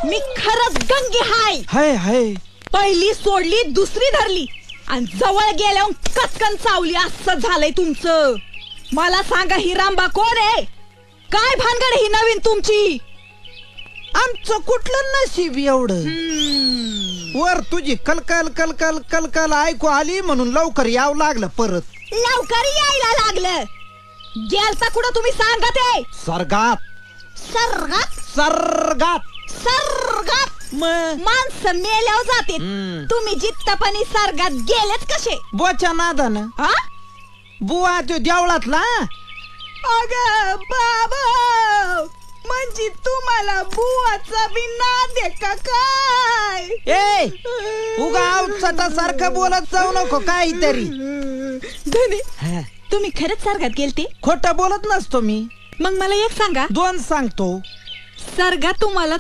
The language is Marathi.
मी खरंच गंगे हाय. हाय हाय. पहिली सोडली दुसरी धरली आणि जवळ गेल्यावर कचकन चावली. असं झालंय तुमचं. मला सांगा ही रामबा कोण आहे? काय भानगड ही नवीन तुमची? आमचं कुठलं नशीब एवढं. वर तुझी कलकल कलकल कलकल ऐकू आली म्हणून लवकर यावं लागलं परत. लवकर यायला लागलं. गेलता कुठं तुम्ही सांगा ते? सर्गात. सर्गात? सर्गात. सर्गात माणसं मेल्यावर जाते. तुम्ही जित्तपणी सर्गात गेलेच कसे? बोच्या नादानं. हा? बुवा तो देवळातला. अगं बाबा, म्हणजे तुम्हाला बुवाचा बी नाद आहे का काय? ए उगा आवचटा सारखं बोलत जाऊ नको काहीतरी. धनी, तुम्ही खरंच सर्गात गेलते? खोटं बोलत नसतो मी. मग मला एक सांगा. दोन सांगतो. सर्गात तुम्हाला